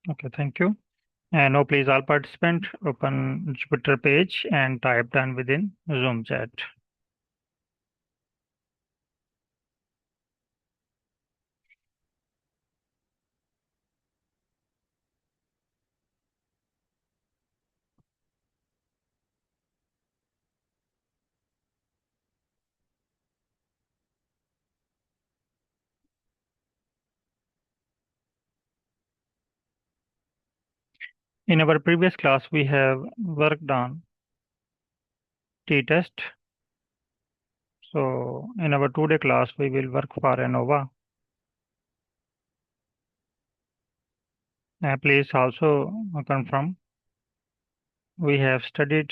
Okay, thank you. And now please all participants open Jupyter page and type done within Zoom chat. In our previous class, we have worked on t-test. So in our today class, we will work for ANOVA. Please also confirm we have studied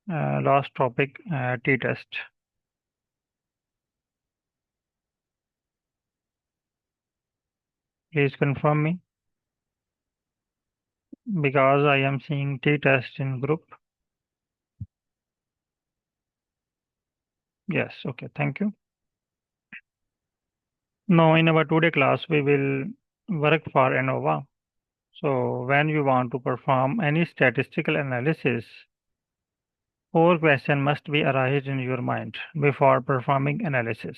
last topic t-test. Please confirm me because I am seeing t-test in group. Yes, okay, thank you. Now in our today class, we will work for ANOVA. So when you want to perform any statistical analysis, four questions must be arise in your mind before performing analysis.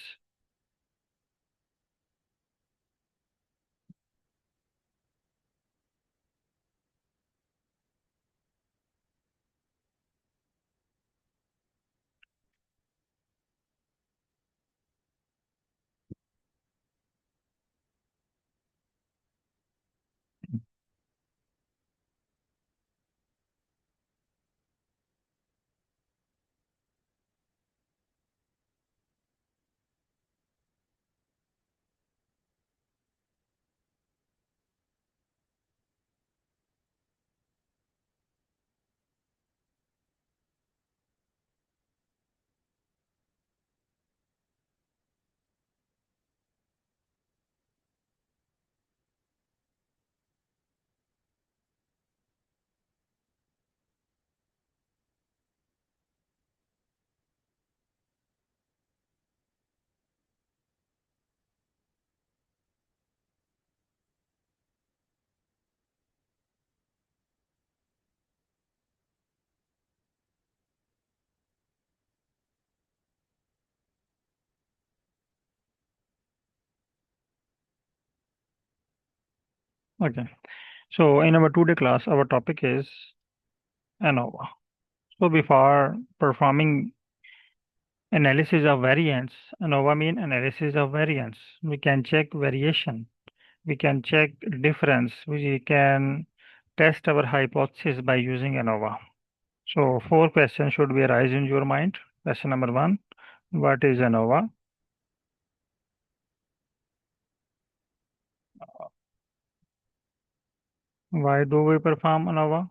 Okay. So in our today class, our topic is ANOVA. So before performing analysis of variance, ANOVA mean analysis of variance. We can check variation. We can check difference. We can test our hypothesis by using ANOVA. So four questions should be arise in your mind. Question number one, what is ANOVA? Why do we perform ANOVA?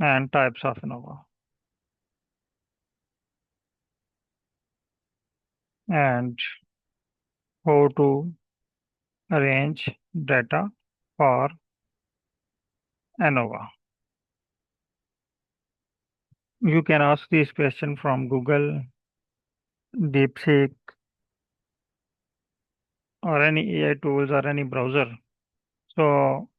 And types of ANOVA. And how to arrange data for ANOVA. You can ask this question from Google, DeepSeek, or any AI tools or any browser. So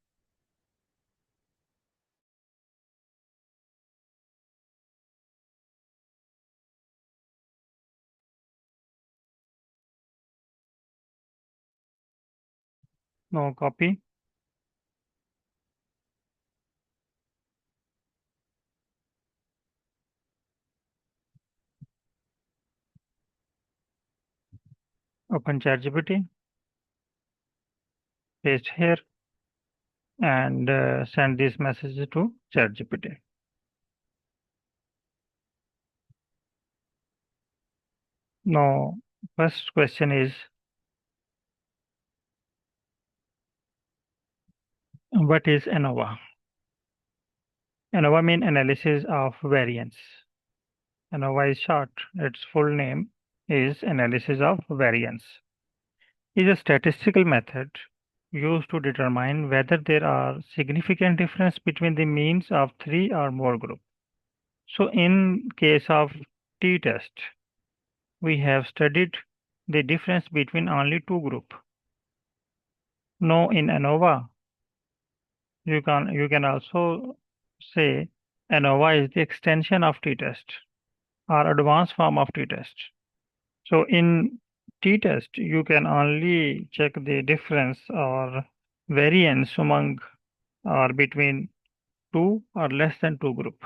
no copy. Open ChatGPT, paste here, and send this message to ChatGPT. Now, first question is, what is ANOVA? ANOVA means analysis of variance. ANOVA is short. Its full name is analysis of variance. Is a statistical method used to determine whether there are significant difference between the means of three or more groups. So in case of t-test, we have studied the difference between only two groups. Now in ANOVA, you can also say ANOVA is the extension of t-test or advanced form of t-test. So in t-test, you can only check the difference or variance among or between two or less than two group.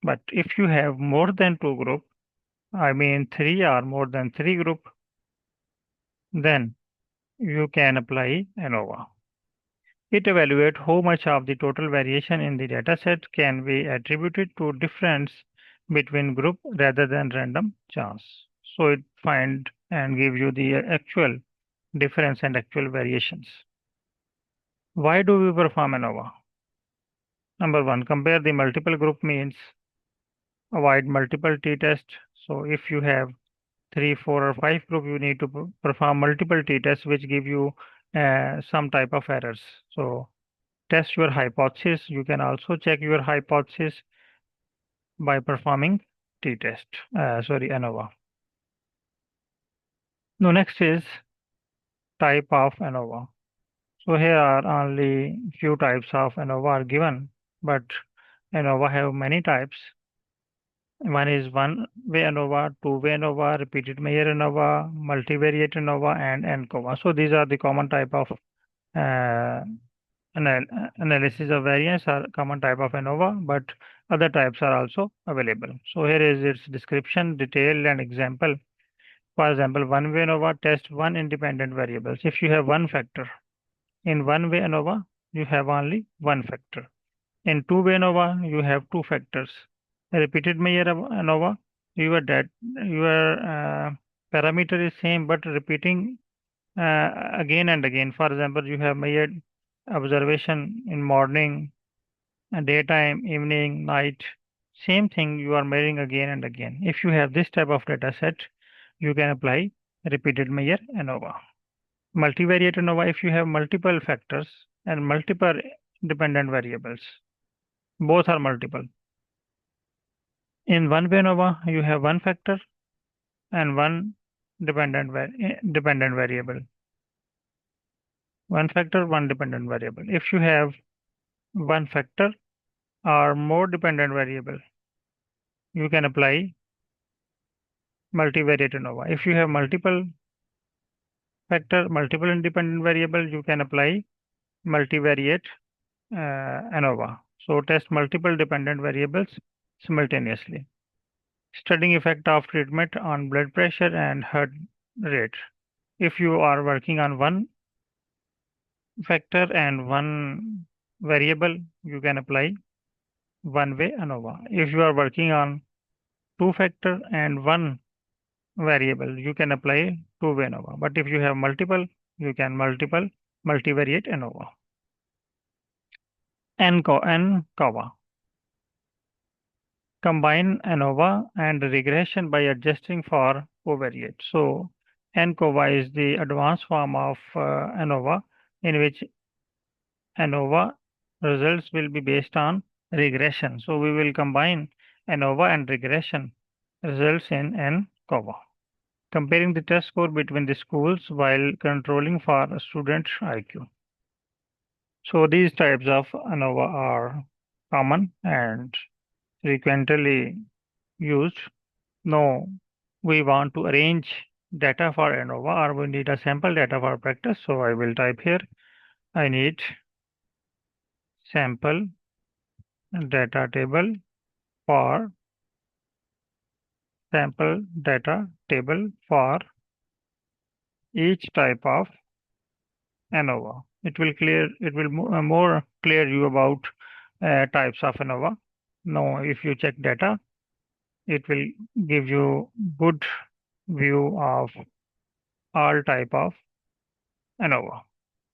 But if you have more than two group, I mean three or more than three group, then you can apply ANOVA. It evaluates how much of the total variation in the dataset can be attributed to difference between group rather than random chance. So it find and give you the actual difference and actual variations. Why do we perform ANOVA? Number one, compare the multiple group means avoid multiple t-tests. So if you have three, four, or five group, you need to perform multiple t-tests, which give you some type of errors. So test your hypothesis. You can also check your hypothesis by performing t-test. ANOVA. Now next is type of ANOVA. So here are only few types of ANOVA are given, but ANOVA have many types. One is one-way ANOVA, two-way ANOVA, repeated measure ANOVA, multivariate ANOVA, and ANCOVA. So these are the common type of uh, analysis of variance are common type of ANOVA, but other types are also available. So here is its description, detail, and example. For example, one-way ANOVA test one independent variables. If you have one factor, in one-way ANOVA, you have only one factor. In two-way ANOVA, you have two factors. Repeated measure of ANOVA, your parameter is same but repeating again and again. For example, you have measured observation in morning, daytime, evening, night. Same thing you are measuring again and again. If you have this type of data set, you can apply repeated measure ANOVA. Multivariate ANOVA, if you have multiple factors and multiple dependent variables, both are multiple. In one-way ANOVA, you have one factor and one dependent variable. One factor, one dependent variable. If you have one factor or more dependent variable, you can apply multivariate ANOVA. If you have multiple factor, multiple independent variable, you can apply multivariate ANOVA. So test multiple dependent variables simultaneously. Studying effect of treatment on blood pressure and heart rate. If you are working on one factor and one variable, you can apply one-way ANOVA. If you are working on two factor and one variable, you can apply two-way ANOVA. But if you have multiple, you can multivariate ANOVA. ANCOVA. Combine ANOVA and regression by adjusting for covariate. So ANCOVA is the advanced form of ANOVA, in which ANOVA results will be based on regression. So we will combine ANOVA and regression results in ANCOVA. Comparing the test score between the schools while controlling for a student IQ. So these types of ANOVA are common and frequently used. Now we want to arrange data for ANOVA, or we need a sample data for practice. So I will type here, I need sample data table for sample data table for each type of ANOVA. It will more clear you about types of ANOVA. Now, if you check data, it will give you good view of all type of ANOVA.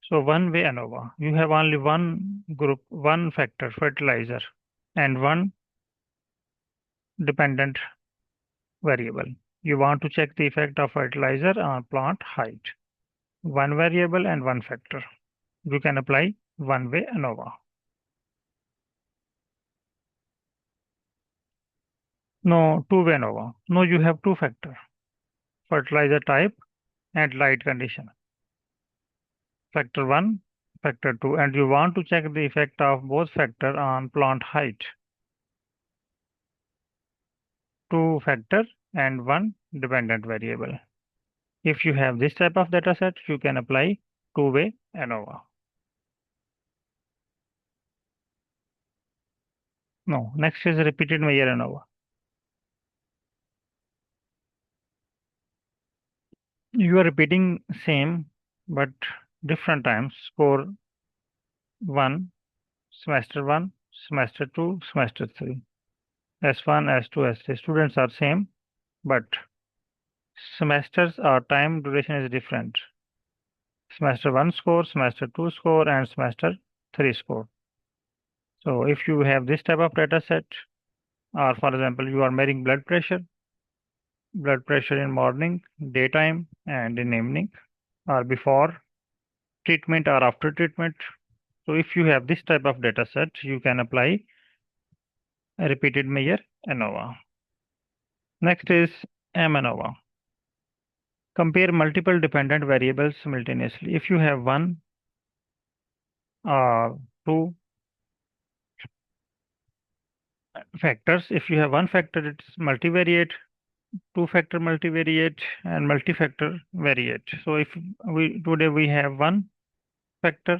So one-way ANOVA, you have only one group, one factor, fertilizer, and one dependent variable. You want to check the effect of fertilizer on plant height. One variable and one factor. You can apply one-way ANOVA. No, two-way ANOVA. No, you have two factor. Fertilizer type and light condition. Factor 1, factor 2, and you want to check the effect of both factor on plant height. 2 factor and 1 dependent variable. If you have this type of data set, you can apply two-way ANOVA. No, next is repeated measure ANOVA. You are repeating same but different times. Score 1, semester 1, semester 2, semester 3. S1, S2, S3. Students are same, but semesters or time duration is different. Semester 1 score, semester 2 score, and semester 3 score. So if you have this type of data set, or for example, you are measuring blood pressure in morning, daytime, and in evening, or before treatment or after treatment. So if you have this type of data set, you can apply a repeated measure ANOVA. Next is ANOVA. Compare multiple dependent variables simultaneously. If you have one or two factors, if you have one factor, it's multivariate, two factor multivariate, and multi-factor variate. So if today we have one factor,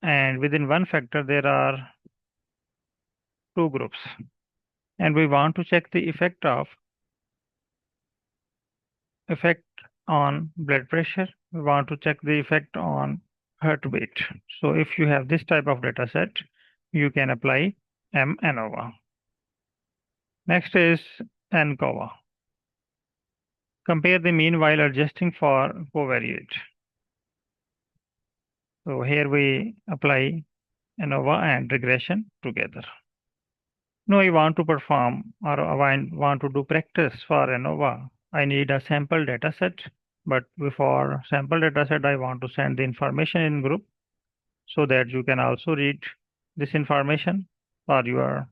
and within one factor there are two groups, and we want to check the effect on blood pressure. We want to check the effect on heart rate. So if you have this type of data set, you can apply ANOVA. Next is ANCOVA. Compare the mean while adjusting for covariate. So here we apply ANOVA and regression together. Now I want to perform or I want to do practice for ANOVA. I need a sample data set, but before sample data set, I want to send the information in group so that you can also read this information for your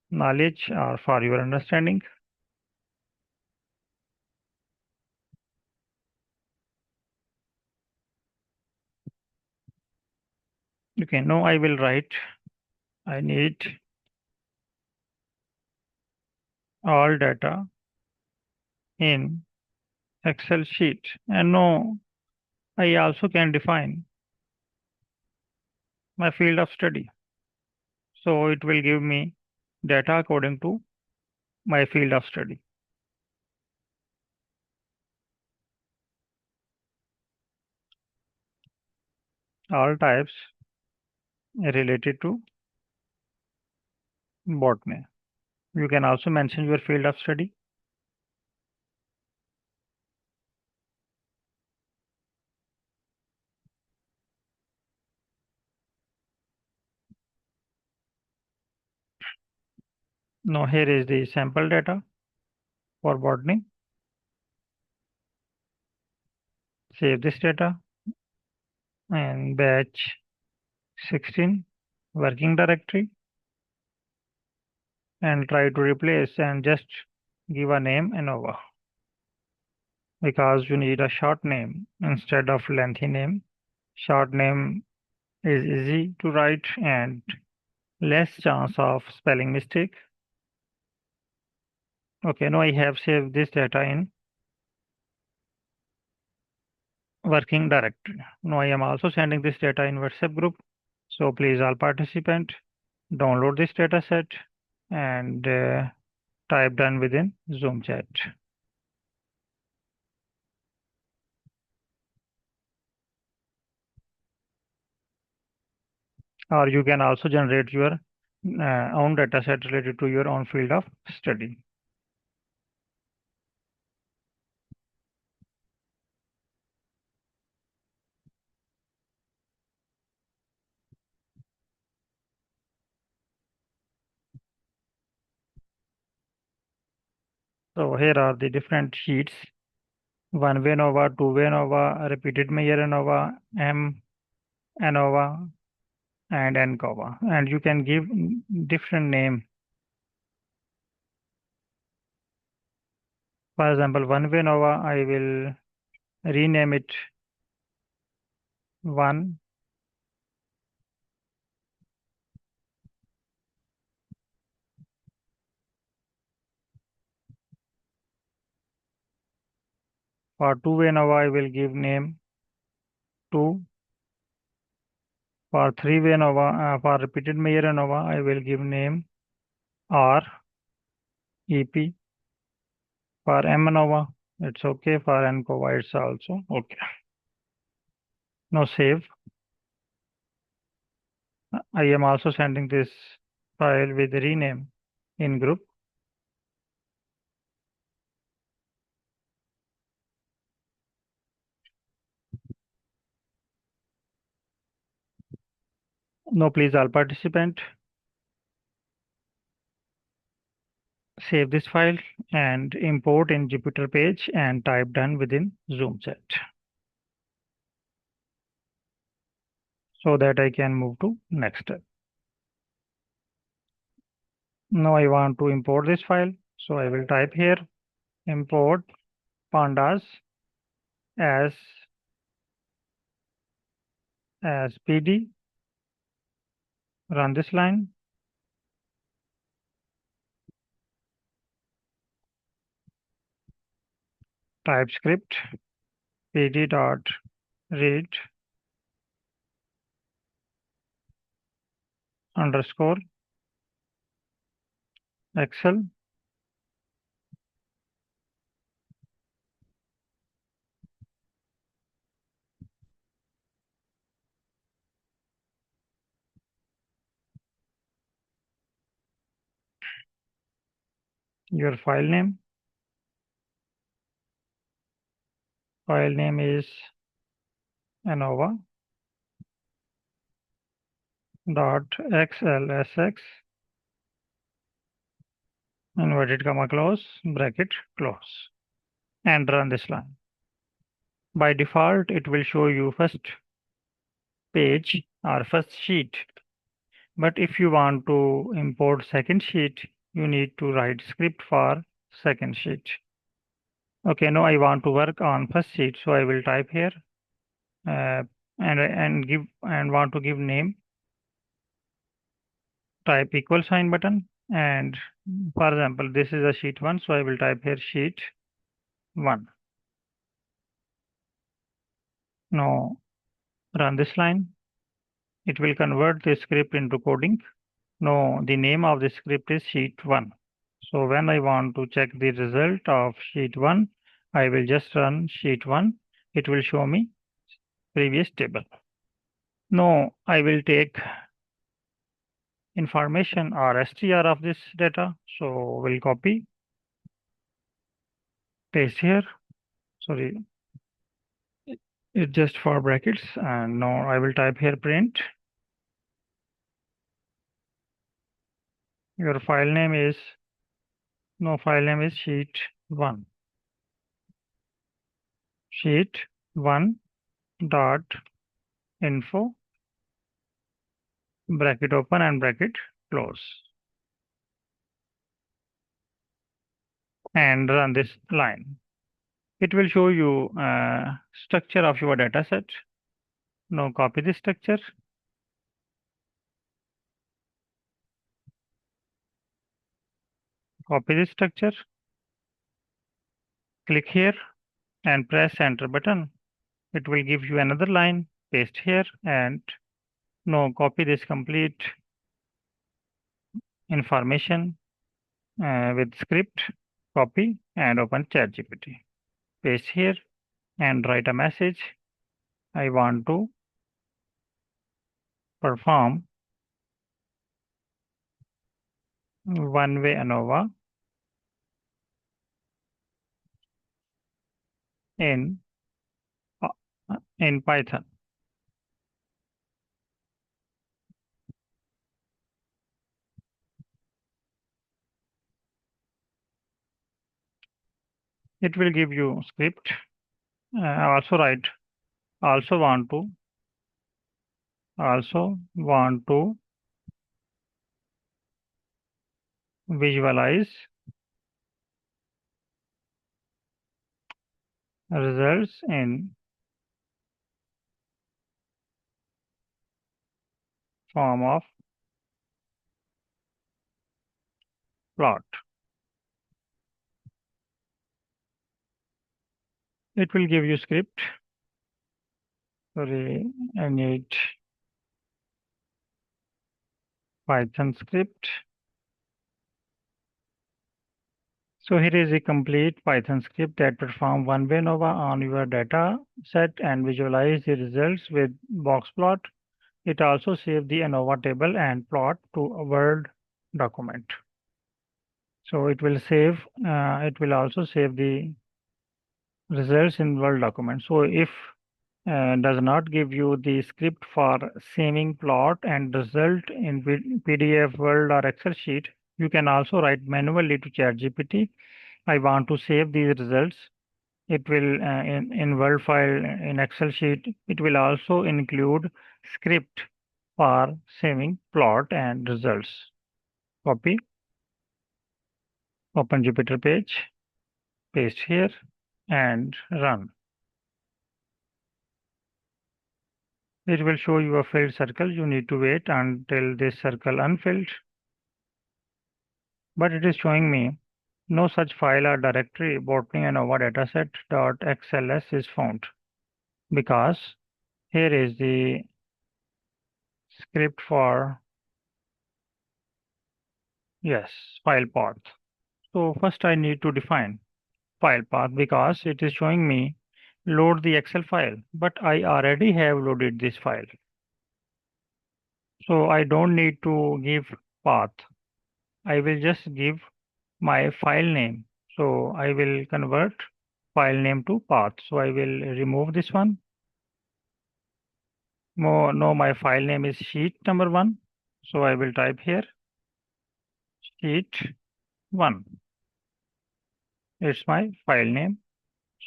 knowledge or for your understanding. Okay, now I will write, I need all data in Excel sheet. And now I also can define my field of study. So it will give me data according to my field of study. All types related to botany. You can also mention your field of study. Now here is the sample data for botany. Save this data and batch 16 working directory and try to replace and just give a name ANOVA because you need a short name instead of lengthy name. Short name is easy to write and less chance of spelling mistake. Okay, now I have saved this data in working directory. Now I am also sending this data in WhatsApp group. So please all participant download this data set and type done within Zoom chat. Or you can also generate your own data set related to your own field of study. So here are the different sheets: one-way ANOVA, two-way ANOVA, repeated measure ANOVA, ANOVA, and ANCOVA. And you can give different name. For example, one-way ANOVA, I will rename it 1. For two-way ANOVA, I will give name 2. For three-way ANOVA, for repeated measure ANOVA, I will give name R, EP. For M ANOVA, it's okay. For ANCOVA, it's also okay. Now save. I am also sending this file with rename in group. Now please all participant save this file and import in Jupyter page and type done within Zoom chat so that I can move to next step. Now I want to import this file, so I will type here import pandas as pd. Run this line. Type script pd dot read underscore excel your file name. File name is ANOVA dot xlsx inverted comma close bracket close and run this line. By default, it will show you first page or first sheet. But if you want to import second sheet, you need to write script for second sheet. Okay, now I want to work on first sheet, so I will type here and want to give name. Type equal sign button, and for example, this is a sheet 1, so I will type here sheet 1. Now run this line. It will convert the script into coding. Now the name of the script is sheet 1. So when I want to check the result of sheet 1, I will just run sheet 1. It will show me previous table. Now I will take information or str of this data. So we'll copy, paste here. Sorry, it's just for brackets. And now I will type here print. Your file name is sheet 1. Sheet 1 dot info bracket open and bracket close and run this line. It will show you structure of your data set. Now copy this structure. Copy this structure. Click here and press enter button. It will give you another line. Paste here and now copy this complete information with script. Copy and open ChatGPT. Paste here and write a message. I want to perform one-way ANOVA in Python. It will give you script. Also want to visualize results in form of plot. It will give you script. Sorry, I need Python script. So here is a complete Python script that perform one-way ANOVA on your data set and visualize the results with box plot. It also saves the ANOVA table and plot to a Word document. So it will save, it will also save the results in Word document. So if does not give you the script for saving plot and result in PDF, Word or Excel sheet, you can also write manually to ChatGPT. I want to save these results. It will in Word file, in Excel sheet, it will also include script for saving plot and results. Copy, open Jupyter page, paste here and run. It will show you a filled circle. You need to wait until this circle unfilled. But it is showing me no such file or directory botany ANOVA dataset.xls is found because here is the script for yes file path. So first I need to define file path because it is showing me load the Excel file, but I already have loaded this file. So I don't need to give path. I will just give my file name. So I will convert file name to path. So I will remove this one. No, my file name is sheet number 1. So I will type here sheet 1. It's my file name.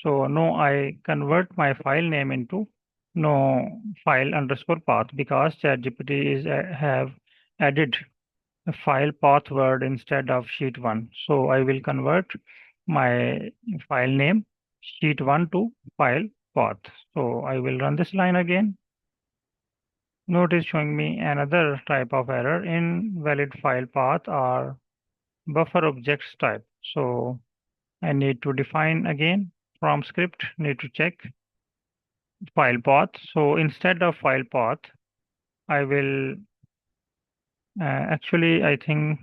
So no, I convert my file name into no file underscore path because ChatGPT is have added a file path word instead of sheet 1. So I will convert my file name sheet 1 to file path. So I will run this line again. Note is showing me another type of error, invalid file path or buffer objects type. So I need to define again from script, need to check file path. So instead of file path, I will actually, I think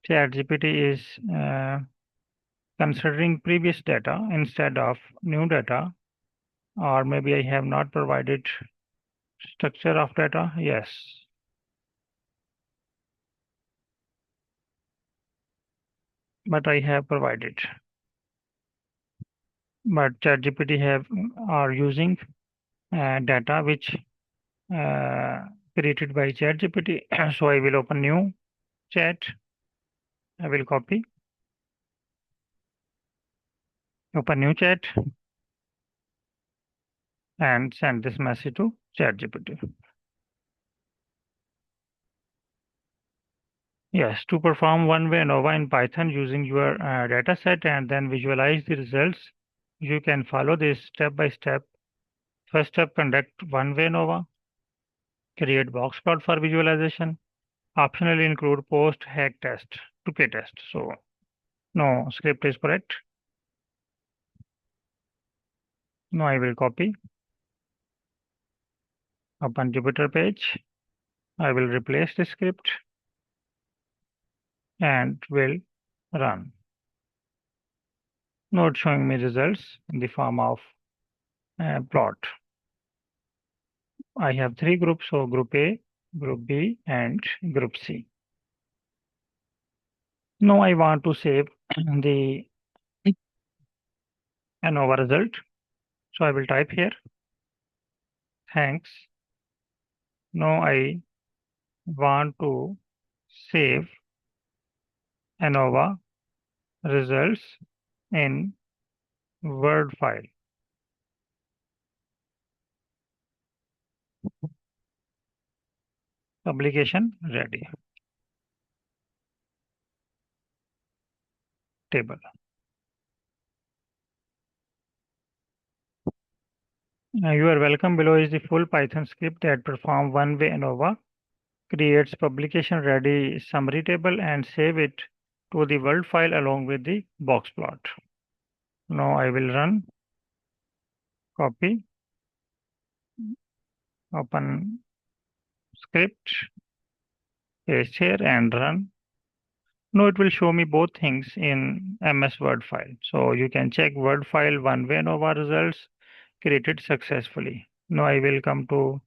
ChatGPT is considering previous data instead of new data, or maybe I have not provided structure of data. Yes, but I have provided. But ChatGPT have are using data which created by ChatGPT. So I will open new chat. I will copy, open new chat, and send this message to ChatGPT. Yes, to perform one-way ANOVA in Python using your data set and then visualize the results, you can follow this step by step. First step, conduct one-way ANOVA, create box plot for visualization, optionally include post hack test to k-test. So no script is correct. Now I will copy, open Jupyter page. I will replace the script and will run. Now it's showing me results in the form of plot. I have 3 groups, so group A, group B, and group C. Now I want to save the ANOVA result. So I will type here, thanks. Now I want to save ANOVA results in Word file. Publication ready. Table. You are welcome. Below is the full Python script that perform one-way ANOVA, creates publication-ready summary table, and save it to the Word file along with the box plot. Now I will run, copy, open script, paste here and run. Now it will show me both things in MS Word file. So you can check Word file one-way ANOVA results created successfully. Now I will come to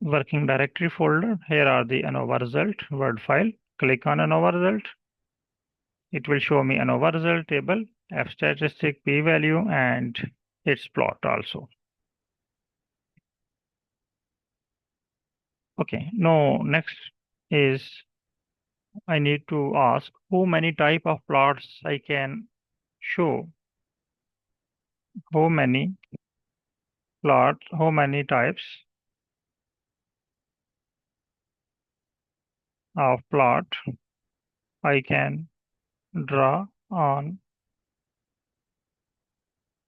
working directory folder. Here are the ANOVA result Word file. Click on ANOVA result. It will show me ANOVA result table, F statistic, p value, and its plot also. Okay, now next is I need to ask how many type of plots I can show. How many how many types of plot I can draw on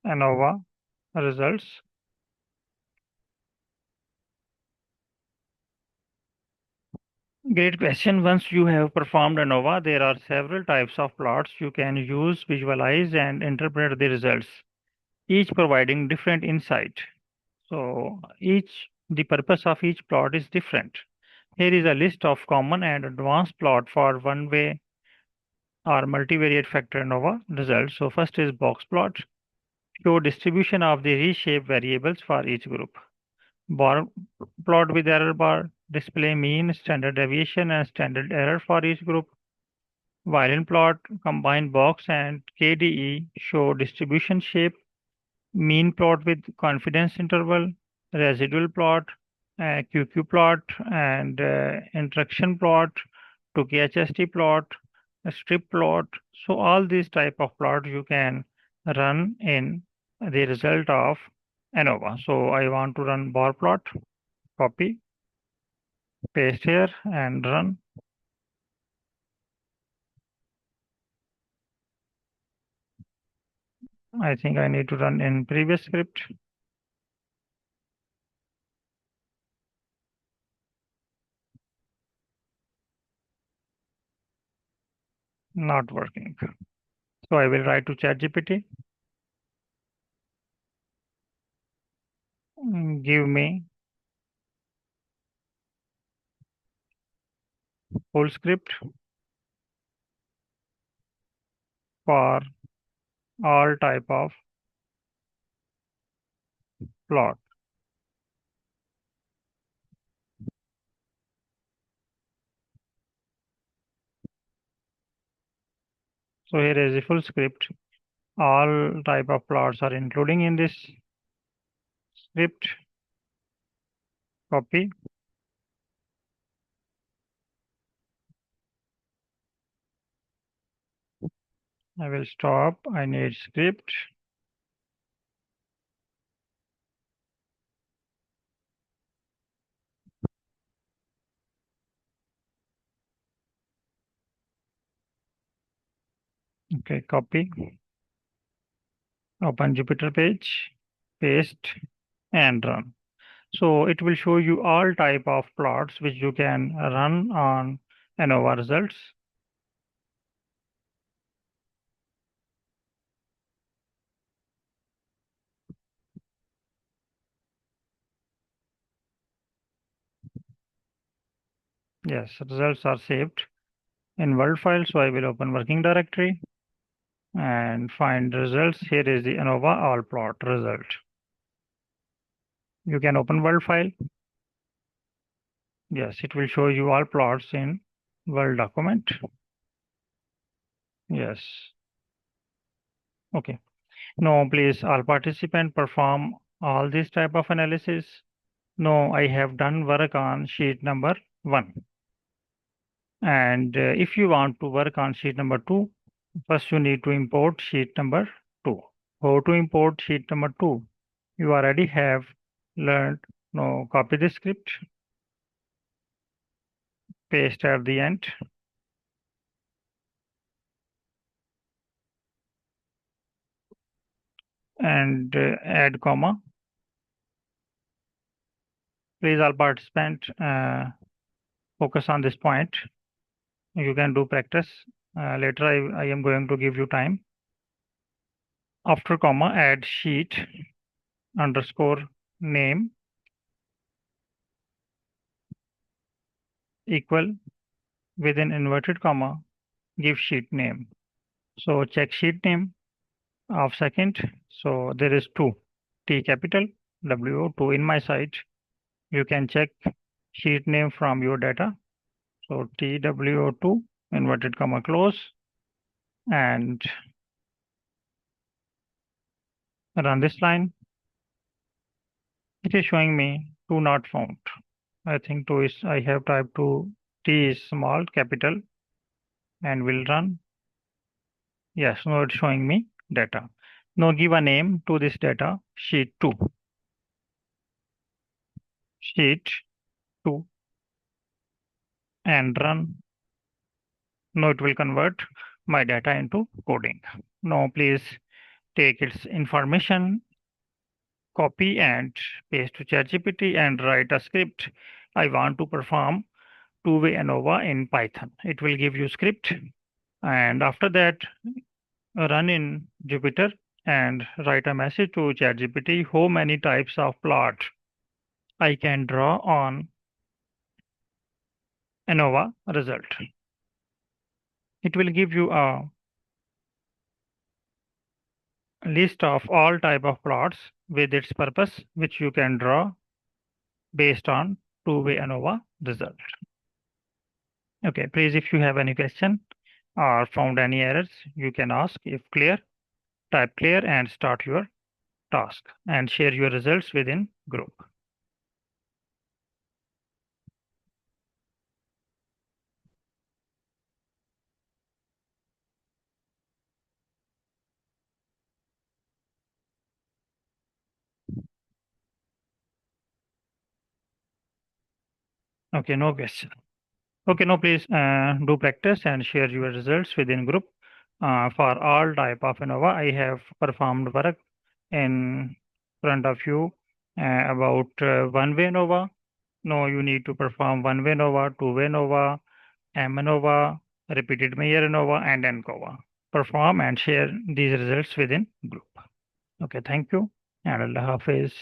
ANOVA results. Great question. Once you have performed ANOVA, there are several types of plots you can use, visualize, and interpret the results, each providing different insight. So the purpose of each plot is different. Here is a list of common and advanced plot for one-way or multivariate factor ANOVA results. So first is box plot, show distribution of the reshaped variables for each group. Bar plot with error bar, display mean, standard deviation, and standard error for each group. Violin plot, combine box and KDE, show distribution shape. Mean plot with confidence interval, residual plot, QQ plot, and interaction plot, to KHST plot, a strip plot. So all these type of plots you can run in the result of ANOVA. So I want to run bar plot, copy, paste here and run. I think I need to run in previous script. Not working. So I will write to ChatGPT. Give me full script for all type of plot. So here is the full script. All type of plots are including in this script. Copy. I will stop. I need script. Okay, copy. Open Jupyter page, paste and run. So it will show you all type of plots which you can run on ANOVA results. Yes, results are saved in Word file. So I will open working directory and find results. Here is the ANOVA all plot result. You can open Word file. Yes, it will show you all plots in Word document. Yes. Okay. Now, please, all participants perform all this type of analysis. No, I have done work on sheet number 1. And if you want to work on sheet number 2, first you need to import sheet number 2. How to import sheet number 2? You already have learned. Now, copy the script, paste at the end. and add comma. Please all participants focus on this point. You can do practice. Later I am going to give you time. After comma, add sheet underscore name equal within inverted comma, give sheet name. So check sheet name of second. So there is two, T capital W2 in my site. You can check sheet name from your data. So TWO2 inverted comma close and run this line. It is showing me two not found. I think two is I have typed two, T is small capital and will run. Yes, now it's showing me data. Now give a name to this data, sheet 2. Sheet 2 and run. Now it will convert my data into coding. Now please take its information, copy and paste to ChatGPT and write a script. I want to perform two-way ANOVA in Python. It will give you script and after that run in Jupyter and write a message to ChatGPT how many types of plot I can draw on ANOVA result. It will give you a list of all type of plots with its purpose which you can draw based on two-way ANOVA result. Okay, please if you have any question or found any errors, you can ask. If clear, type clear and start your task and share your results within group. Okay, no question. Okay, now please do practice and share your results within group. For all type of ANOVA, I have performed work in front of you about one-way ANOVA. Now you need to perform one-way ANOVA, two-way ANOVA, M ANOVA, repeated Meyer ANOVA, and NCOVA. Perform and share these results within group. Okay, thank you and Allah Hafiz.